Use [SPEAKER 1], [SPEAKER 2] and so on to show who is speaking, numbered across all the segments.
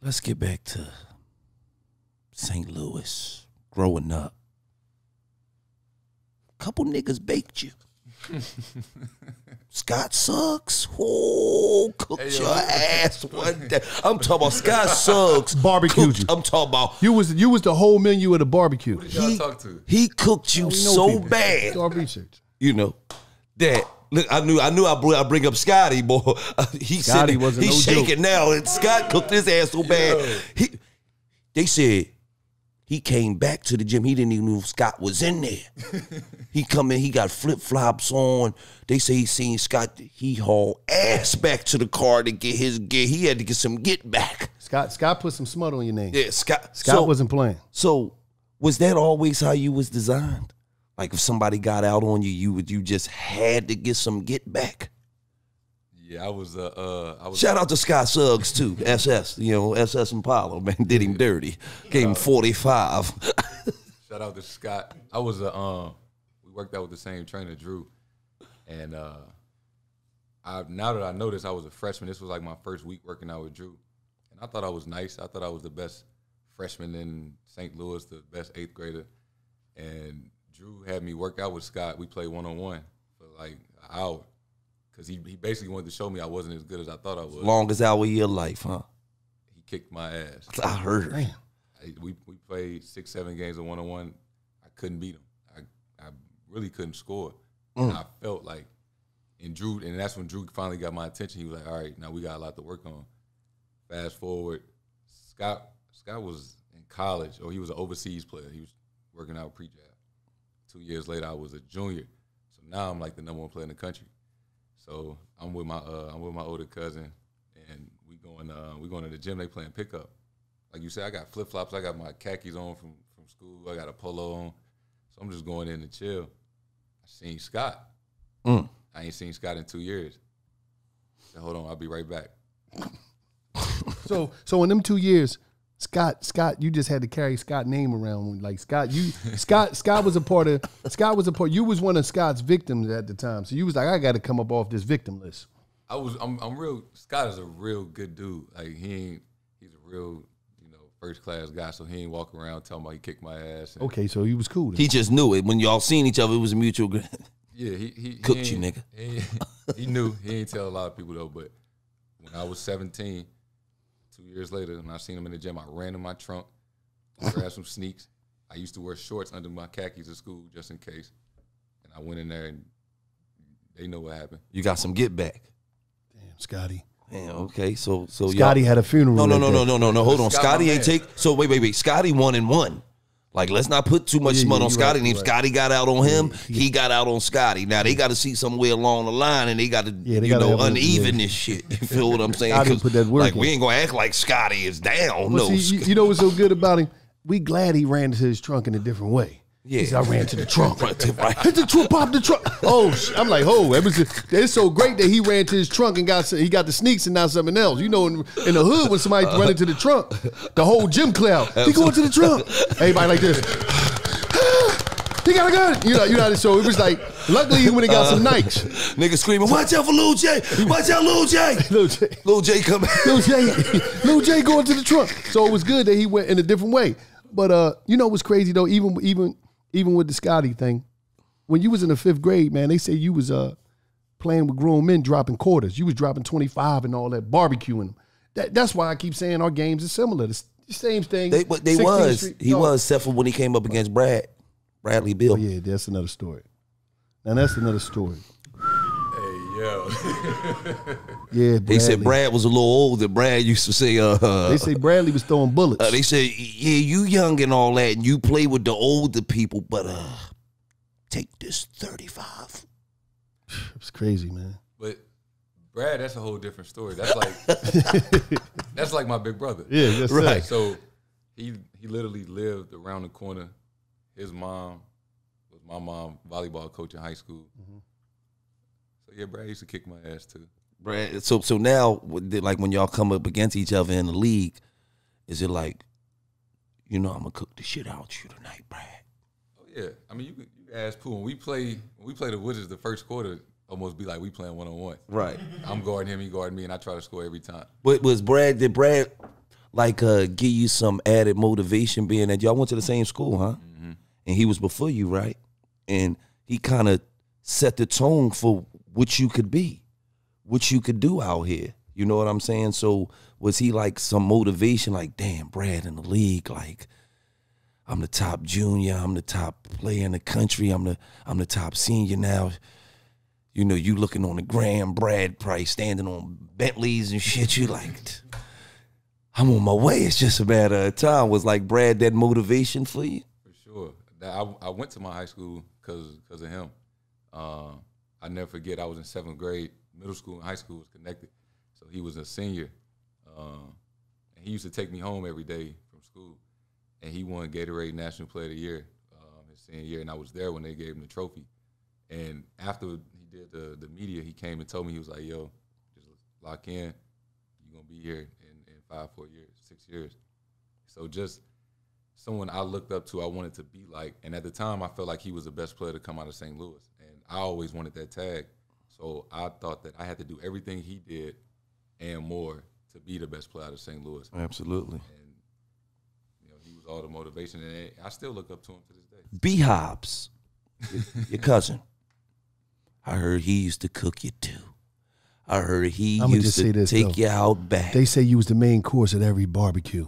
[SPEAKER 1] let's get back to St. Louis. Growing up, couple niggas baked you. Scott Suggs, cooked your ass one day. I'm talking about Scott Suggs
[SPEAKER 2] barbecued you.
[SPEAKER 1] I'm talking about
[SPEAKER 2] you was the whole menu of the barbecue.
[SPEAKER 3] Who did y'all talk to?
[SPEAKER 1] He cooked you so bad.
[SPEAKER 2] Do our research.
[SPEAKER 1] You know that. Look, I knew I bring up Scotty, boy. He's shaking now, and Scott cooked his ass so bad. They said he came back to the gym. He didn't even know Scott was in there. He come in, he got flip-flops on. They say he seen Scott. He hauled ass back to the car to get his gear. He had to get some get back.
[SPEAKER 2] Scott put some smut on your name.
[SPEAKER 1] Yeah, Scott
[SPEAKER 2] wasn't playing.
[SPEAKER 1] So was that always how you was designed? Like if somebody got out on you, you just had to get some get back.
[SPEAKER 3] Yeah, I was.
[SPEAKER 1] Shout out to Scott Suggs too, SS. You know, SS Impala, man, did him dirty. Gave him 45.
[SPEAKER 3] Shout out to Scott. I was we worked out with the same trainer, Drew, and now that I noticed I was a freshman, this was like my first week working out with Drew, and I thought I was nice. I thought I was the best freshman in St. Louis, the best 8th grader, and Drew had me work out with Scott. We played one-on-one for like an hour because he basically wanted to show me I wasn't as good as I thought I was.
[SPEAKER 1] Longest hour of your life, huh?
[SPEAKER 3] He kicked my ass.
[SPEAKER 1] I heard it.
[SPEAKER 3] We played 6, 7 games of one-on-one. I couldn't beat him. I really couldn't score. And I felt like, and that's when Drew finally got my attention. He was like, all right, now we got a lot to work on. Fast forward, Scott was in college, or he was an overseas player. He was working out pre-jab. 2 years later, I was a junior. So now I'm like the #1 player in the country. So I'm with my older cousin, and we going to the gym. They playing pickup. Like you said, I got flip flops. I got my khakis on from school. I got a polo on. So I'm just going in to chill. I seen Scott. I ain't seen Scott in 2 years. I said, hold on, I'll be right back.
[SPEAKER 2] So in them 2 years, Scott, you just had to carry Scott's name around. Like Scott was a part of. You was one of Scott's victims at the time. So you was like, I got to come up off this victim list.
[SPEAKER 3] I'm real. Scott is a real good dude. Like he's a real, first class guy. So he ain't walk around talking about he kicked my ass.
[SPEAKER 2] Okay, so he was cool then.
[SPEAKER 1] He just knew it when y'all seen each other. It was a mutual.
[SPEAKER 3] Yeah, he
[SPEAKER 1] cooked you, nigga.
[SPEAKER 3] He knew. He ain't tell a lot of people though. But when I was 17. 2 years later, and I seen him in the gym, I ran in my trunk, grabbed some sneaks. I used to wear shorts under my khakis at school just in case. And I went in there, and they know what happened.
[SPEAKER 1] You got some get back.
[SPEAKER 2] Damn, Scotty.
[SPEAKER 1] Damn, okay. So
[SPEAKER 2] Scotty had a funeral.
[SPEAKER 1] No. Hold on. Scotty ain't take. So wait. Scotty 1-1. Like, let's not put too much smut on Scotty. Right, Scotty got out on him. He got out on Scotty. Now, they got to see somewhere along the line, and they got to, uneven this shit. You feel what I'm saying?
[SPEAKER 2] Put that work
[SPEAKER 1] like,
[SPEAKER 2] in.
[SPEAKER 1] we ain't going to act like Scotty is down.
[SPEAKER 2] Well,
[SPEAKER 1] no.
[SPEAKER 2] See, you know what's so good about him? We glad he ran to his trunk in a different way.
[SPEAKER 1] Yeah.
[SPEAKER 2] He said, I ran to the trunk.
[SPEAKER 1] Right.
[SPEAKER 2] Hit the trunk, pop the trunk. I'm like, it's so great that he ran to his trunk and he got the sneaks and not something else. You know, in the hood, when somebody run into the trunk, the whole gym cloud, he going to the trunk. Everybody like this. He got a gun. You know, so it was like, luckily he went and got some Nikes.
[SPEAKER 1] Niggas screaming, watch out for Lil J. Watch out, Lil J. Lil J coming.
[SPEAKER 2] Lil J going to the trunk. So it was good that he went in a different way. But you know what's crazy though, even with the Scotty thing, when you was in the 5th grade, man, they say you was playing with grown men dropping quarters. You was dropping 25 and all that, barbecuing them. That's why I keep saying our games are similar. The same thing.
[SPEAKER 1] He was, except for when he came up against Bradley Beal.
[SPEAKER 2] Oh, yeah, that's another story. Now that's another story.
[SPEAKER 3] Hey, yo.
[SPEAKER 2] Yeah,
[SPEAKER 1] they said Brad was a little older. Brad used to say,
[SPEAKER 2] they say Bradley was throwing bullets.
[SPEAKER 1] They said, yeah, you young and all that, and you play with the older people, but take this 35.
[SPEAKER 2] It's crazy, man.
[SPEAKER 3] But Brad, that's a whole different story. That's like my big brother.
[SPEAKER 2] Yeah, that's
[SPEAKER 1] right.
[SPEAKER 3] So he literally lived around the corner. His mom was my mom, volleyball coach in high school. So yeah, Brad used to kick my ass too.
[SPEAKER 1] Brad, so now, like when y'all come up against each other in the league, is it like, I'm gonna cook the shit out you tonight, Brad?
[SPEAKER 3] Oh yeah, I mean you ask Pooh when we play the Wizards, the first quarter almost be like we playing 1-on-1.
[SPEAKER 1] Right.
[SPEAKER 3] I'm guarding him, he guarding me, and I try to score every time.
[SPEAKER 1] But did Brad like give you some added motivation being that y'all went to the same school, huh? Mm-hmm. And he was before you, right? And he kind of set the tone for what you could be, what you could do out here. You know what I'm saying? So was he like some motivation, like, damn, Brad in the league, like, I'm the top junior, I'm the top player in the country, I'm the top senior now. You know, you looking on the gram, Brad Price standing on Bentleys and shit. You like, I'm on my way. It's just a matter of time. Was like Brad that motivation for you?
[SPEAKER 3] For sure. I went to my high school because of him. I never forget. I was in 7th grade. Middle school and high school was connected. So he was a senior, and he used to take me home every day from school. And he won Gatorade National Player of the Year his senior year, and I was there when they gave him the trophy. And after he did the media, he came and told me, he was like, yo, just lock in. You're going to be here in 5, 4 years, 6 years. So just someone I looked up to, I wanted to be like. And at the time, I felt like he was the best player to come out of St. Louis. And I always wanted that tag. So I thought that I had to do everything he did and more to be the best player out of St. Louis.
[SPEAKER 1] Absolutely.
[SPEAKER 3] And, you know, he was all the motivation. And I still look up to him to this day.
[SPEAKER 1] B. Hobbs, your cousin. I heard he used to cook you too. I heard he used to take you out back.
[SPEAKER 2] They say you was the main course at every barbecue.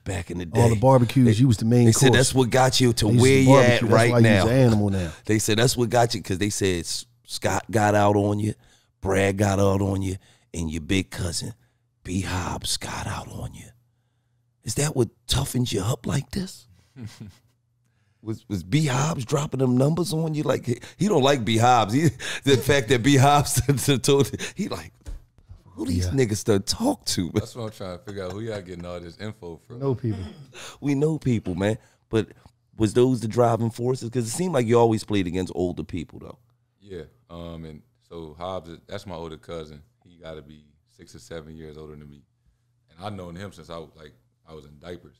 [SPEAKER 1] Back in the day.
[SPEAKER 2] All the barbecues, you was the main course.
[SPEAKER 1] They said that's what got you to where you at right now.
[SPEAKER 2] That's why you an animal now.
[SPEAKER 1] They said that's what got you, because they said Scott got out on you, Brad got out on you, and your big cousin, B. Hobbs, got out on you. Is that what toughens you up like this? Was B. Hobbs dropping them numbers on you? Like, he don't like B. Hobbs. The fact that B. Hobbs told he like, who these niggas to talk to?
[SPEAKER 3] That's what I'm trying to figure out. Who y'all getting all this info from?
[SPEAKER 2] Know people.
[SPEAKER 1] We know people, man. But was those the driving forces? Because it seemed like you always played against older people, though.
[SPEAKER 3] Yeah. And so Hobbs, that's my older cousin. He got to be 6 or 7 years older than me. And I've known him since I was in diapers.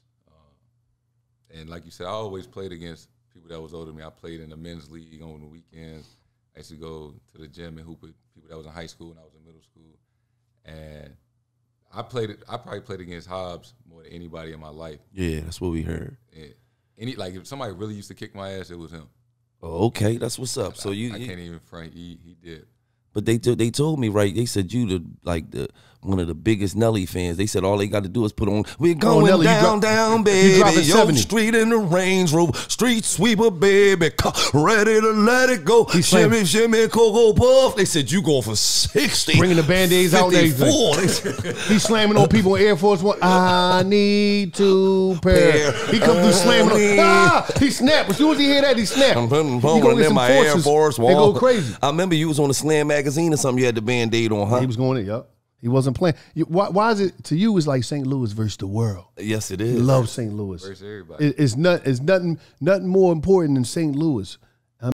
[SPEAKER 3] And like you said, I always played against people that was older than me. I played in the men's league on the weekends. I used to go to the gym and hoop with people that was in high school and I was in middle school. And I probably played against Hobbs more than anybody in my life.
[SPEAKER 1] Yeah, that's what we heard.
[SPEAKER 3] And if somebody really used to kick my ass, it was him.
[SPEAKER 1] Oh, okay, that's what's up. So
[SPEAKER 3] I can't even front. He did.
[SPEAKER 1] But they told me, right, they said you one of the biggest Nelly fans. They said all they got to do is put on, we're going Nelly, down, baby, Yo Street in the Range Rover, street sweeper, baby, ready to let it go, shimmy, shimmy, Cocoa Puff. They said you going for 60.
[SPEAKER 2] Bringing the Band-Aids out there. He's slamming on people in Air Force One. I need to pair. He come through slamming on. He snapped. As soon as he hear that, he snapped.
[SPEAKER 1] I'm putting in my Air Force One.
[SPEAKER 2] They go crazy.
[SPEAKER 1] I remember you was on the Slam magazine or something. You had the Band-Aid on, huh?
[SPEAKER 2] He was going in, yup. He wasn't playing. Why is it to you? It's like St. Louis versus the world.
[SPEAKER 1] Yes, it is.
[SPEAKER 2] You love St. Louis.
[SPEAKER 3] Versus everybody.
[SPEAKER 2] It's nothing more important than St. Louis.